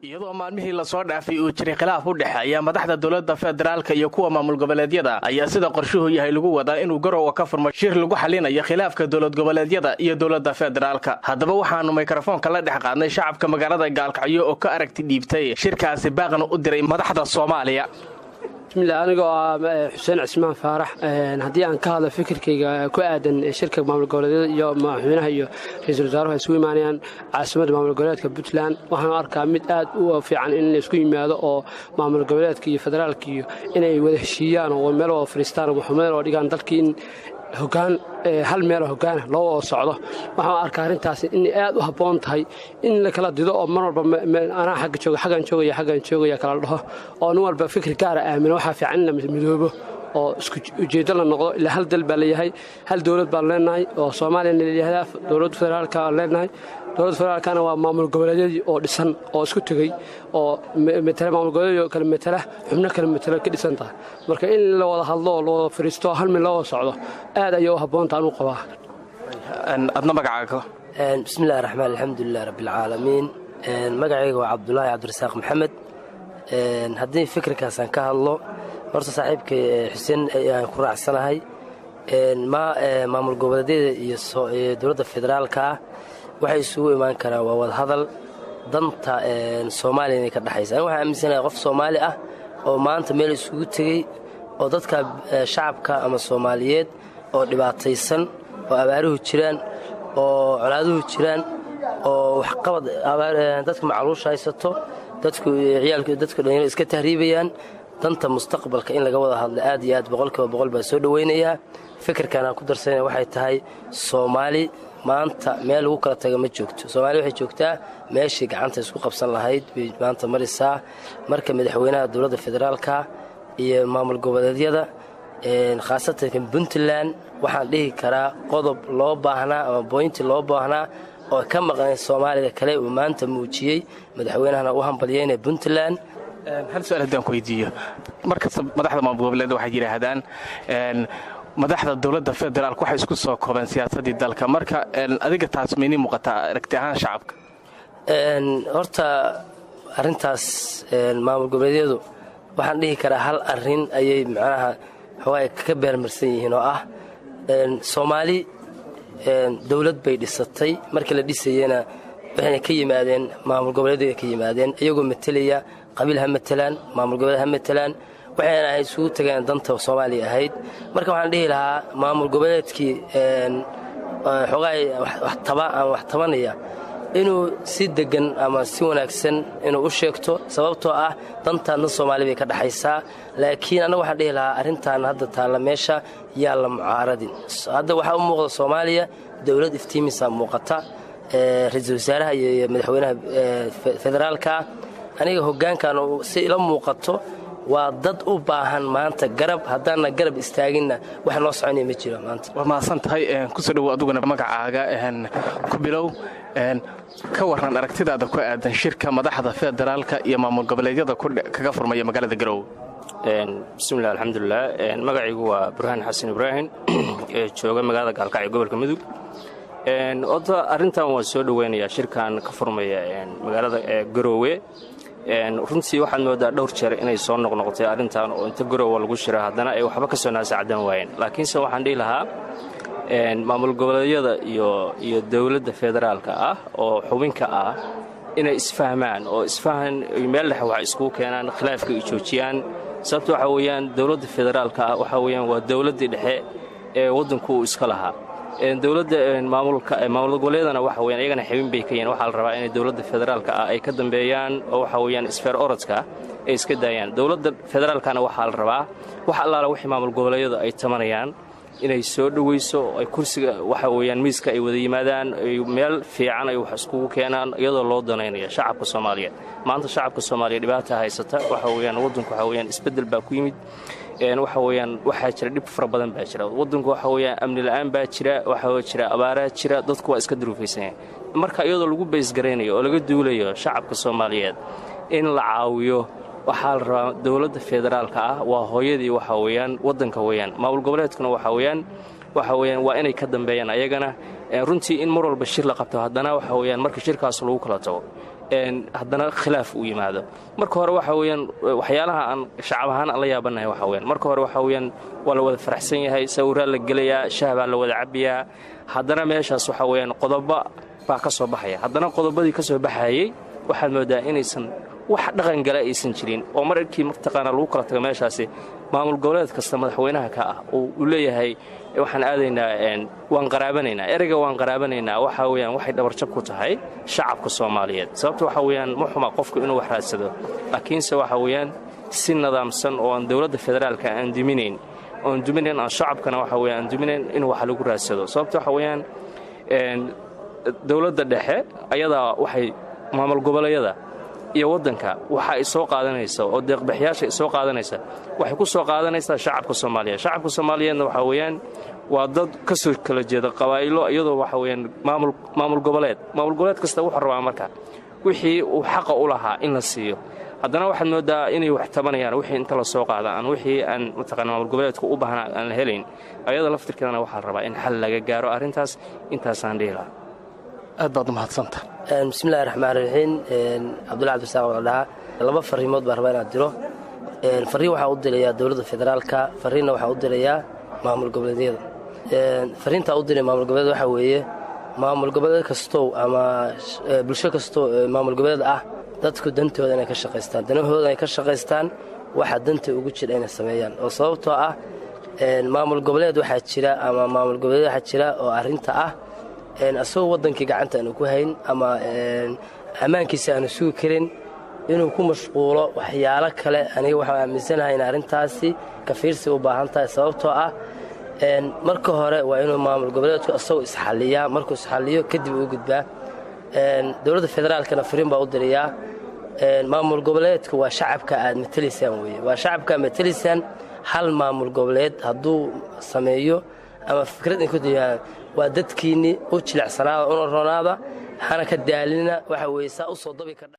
iyadoo maalmihii la soo dhaafay uu jiray khilaaf u dhexeeya madaxda dowladda federaalka iyo kuwa maamul goboleedyada ayaa sida qorshuhu yahay lagu wadaa inuu garowa ka furmo shir lagu xalinayo khilaafka dowlad goboleedyada iyo dowladda federaalka. haddaba waxaanu mikrofoonka la dhex qaadnay shacabka magaalada Gaalkacyo oo ka aragti dhiibtay shirkaasi baaqna u diray madaxda Soomaaliya. bismillaah aniga Xuseen Cismaan Faarax haddii aan ka hadlo fikirkayga ku aadan shirka maamul goboleedyada iyo madaxweynaha iyo ra'iisul wasaaruhu isugu imaanayaan caasimadda maamul goboleedka Puntland waxaan arkaa mid aad u fiican in la isku yimaado oo maamul goboleedka iyo federaalka iyo inay wada heshiiyaan oo meel wada fariistaan oo maxkamad oo dhigaan dalkii in hoggaan hal meel hoggaan loo socdo. waxaan arkaa arintaas in aad u habboon tahay in la kala dido oo mar walba ana xaggan joogaya kala dhaho oo nin walba fikir gaar ah aamin waxa fiican in la midoobo oo isku ujeedo la noqdo ilaa hal dal baa leeyahay hal dawlad baa leenahay oo Soomaaliya leeyahay dawladda federaalka leenahay dowladda federaalkana waa maamul goboleedyadii oo dhisan oo isku tagay oo metela maamul goboleedyo kala metela xubno kala metela ka dhisan tahay marka in la wada hadlo oo loo fariisto hal meel loo socdo aad ayuu habboon tahay uu qabaa. adna magacaaga bismillaahir rahmaanir alxamdulillaah rabbil caalamiin magacayga waa Cabdullaahi Cabdirasaaq Maxamed haddii fikirkaas aan ka hadlo horta saaxiibkay Xuseen ayaan ku raacsanahay maamul goboleedyada iyo dowladda federaalka waxay isugu imaan karaan waa wada hadal danta Soomaaliya inay ka dhaxaysa waxaan aaminsanahay qof Soomaali ah oo maanta meel isugu tagay oo dadka shacabka ama Soomaaliyeed oo dhibaataysan oo abaaruhu jiraan oo colaaduhu jiraan oo wax qabad dadka macluusha haysato dadku ciyaalka dadka dhalinyarada iska tahriibayaan danta mustaqbalka in laga wada hadlo aad iyo aad boqolkiiba baa soo dhaweynaya fikirkan aan ku darsanay waxay tahay Soomaali maanta meel ugu kala taga ma joogto Soomaaliya waxay joogtaa meeshii gacanta isku qabsan lahayd bay maanta marisaa marka madaxweynaha dowladda federaalka iyo maamul goboleedyada khaasatan Puntland waxaan dhihi karaa qodob loo baahnaa ama point loo baahnaa oo ka maqan Soomaalida kale uu maanta muujiyay madaxweynahana u hambalyeynay Puntland. hal su'aal haddaan ku weydiiyo markasta madaxda maamul goboleedyada waxay yiraahdaan madaxda dowladda federaalka waxay isku soo koobeen siyaasadii dalka marka adiga taas meeni muuqataa aragti ahaan shacabka horta arintaas maamul goboleedyadu waxaan dhihi karaa hal arin ayay macnaha xawaaye ka beermarsan yihiin oo ah Soomaali dowlad bay dhisatay markii la dhisayena waxay ka yimaadeen maamul goboleedyada ka yimaadeen iyagoo metelaya qabiil ha metelaan maamul goboleed ha metelaan waxayna ay isugu tageen danta Soomaaliya ahayd marka waxaan dhihi lahaa maamul goboleedkii xogaay wax tabanaya inuu si degan ama si wanaagsan inuu u sheegto sababtoo ah dantaadna Soomaaliya bay ka dhaxaysaa laakiin anagu waxaan dhihi lahaa arintan hadda taala meesha yaa la mucaaradin hadda waxa u muuqda Soomaaliya dawlad iftiimisa muuqata ra'iisul wasaaraha iyo madaxweynaha federaalka aniga hoggaankan si ila muuqato waa dad u baahan maanta garab haddaana garab istaaginna wax noo soconaya ma jiro maanta. waa mahadsan tahay ku soo dhawow adiguna magacaaga ku bilow ka waran aragtidaada ku aadan shirka madaxda federaalka iyo maamul goboleedyada kaga furmaya magaalada Garowe. bismillaah alxamdulillaah magacaygu waa Burhaan Xasan Ibraahim jooga magaalada Gaalkacyo gobolka Mudug. oda arintan waa soo dhaweynayaa shirkan ka furmaya magaalada Garowe. runtii waxaad moodaa dhowr jeer inay soo noqnoqotay arintan oo inta Garowe lagu shiro haddana ay waxba ka soo naasacdan waayeen laakiinse waxaan dhihi lahaa maamul goboleedyada iyo dowladda federaalka ah oo xubinka ah inay isfahmaan oo isfahan meel dhex wax isku keenaan khilaafka ay joojiyaan sababtoo waxa weeyaan dowladda federaalka ah waxa weeyaan waa dowladda dhexe ee wadanku uu iska lahaa dowladda maamul goboleedana waxa weeyaan iyagana xubin bay ka yihiin waxa la rabaa in dowladda federaalka ah ay ka dambeeyaan oo waxa weeyaan isfeer orodka ay iska daayaan dowladda federaalkana waxa la rabaa wax allaala wixii maamul goboleedyada ay tamanayaan inay soo dhaweyso ay kursiga waxa weeyaan miiska ay wada yimaadaan ay meel fiican ay wax isku keenaan iyadoo loo danaynayo shacabka Soomaaliyeed maanta shacabka Soomaaliyeed dhibaato haysata waxa weeyaan wadanku waxa weeyaan isbedel baa ku yimid waxa weeyaan waxa jira dhib fara badan baa jira wadanku waxa weeyaan amni la'aan baa jira waxa jira abaara jira dadku waa iska duruufaysan marka iyadoo lagu bays gareynayo oo laga duulayo shacabka Soomaaliyeed in la caawiyo waxaa la rabaa dowladda federaalka ah waa hooyadii waxa weeyaan wadanka weeyaan maamul goboleedkuna waxa weeyaan waa inay ka dambeeyaan ayagana runtii in mar walba shir la qabto haddana waxa weeyaan marka shirkaas lagu kala tago haddana khilaaf uu yimaado. marka hore waxa weeyaan waxyaalaha aan shacab ahaan la yaabanahay waxa weeyaan marka hore waxa weeyaan waa la wada faraxsan yahay, sawirra la gelayaa, shaah baa la wada cabiyaa, haddana meeshaas waxa weeyaan qodobo baa ka soo baxaya. haddana qodobadii ka soo baxayay waxaad moodaa inaysan wax dhaqan gala aysan jirin, oo markii mataqaana lagu kala tago meeshaasi maamul goboleed kasta madaxweynaha ka ah uu leeyahay waxaan aadaynaa waan qaraabanaynaa. ereyga waan qaraabanaynaa waxa weeyaan waxay dhabarjab ku tahay shacabka Soomaaliyeed. sababta waxa weeyaan ma xuma qofku inuu wax raadsado, laakiinse waxa weeyaan si nidaamsan oo aan dawladda federaalka aan duminayn aan shacabkana waxa weeyaan aan duminayn in wax lagu raadsado. sababta waxa weeyaan dawladda dhexe ayadaa waxay maamul goboleedyada iyo waddanka waxa ay soo qaadanaysa oo deeqbixiyaasha ay soo qaadanaysa waxay ku soo qaadanaysaa shacabka Soomaaliyeed. shacabka Soomaaliyeedna waxa weeyaan waa dad ka soo kala jeeda qabaa'ilo, iyadoo waxa weeyaan maamul goboleed kasta wuxuu rabaa marka wixii uu xaqa u lahaa in la siiyo. haddana waxaad moodaa inay wax tabanayaan wixii inta la soo qaada aan wixii aan mataqaana maamul goboleedku u baahnaa aan la helayn. ayada laftirkeedana waxaa la rabaa in xal laga gaaro arrintaas. intaasaan dhihi lahaa. aad baad umahadsanta. bismillahi raxmaan raxiim. cabdullahi cabdirasaaq waa dhahaa. laba fariimood baan rabaa inaad diro. fariin waxaa u dirayaa dowladda federaalka, fariinna waxaa u dirayaa maamul goboleedyada. fariintaa u diray maamul goboleed waxaa weeye maamul goboleed kastow ama bulsho kastoo maamul goboleed ah dadku dantooda inay ka shaqaystaan, danahooda inay ka shaqaystaan, waxa danta ugu jira inay sameeyaan. oo sababtoo ah maamul goboleed waxaa jira ama maamul goboleed waxaa jira oo arrinta ah asagoo waddankii gacanta aanu ku hayn ama ammaankiisa aanu sugi karin inuu ku mashquulo waxyaalo kale. aniga waxaan aaminsanahay in arrintaasi ka fiirsi u baahan tahay. sababtoo ah marka hore waa inuu maamul goboleedku asagoo isxalliyaa, markuu isxalliyo kadib uu gudbaa. dowladda federaalkana fariin baa u dirayaa maamul goboleedku waa shacabka aad matalaysaan weye, waa shacabka aad matalaysaan. hal maamul goboleed hadduu sameeyo ama fikrad in ku dayaan waa dadkiinni u jilicsanaada una ronaada hana ka daalina waxa weeye saa u soo dabi kardha.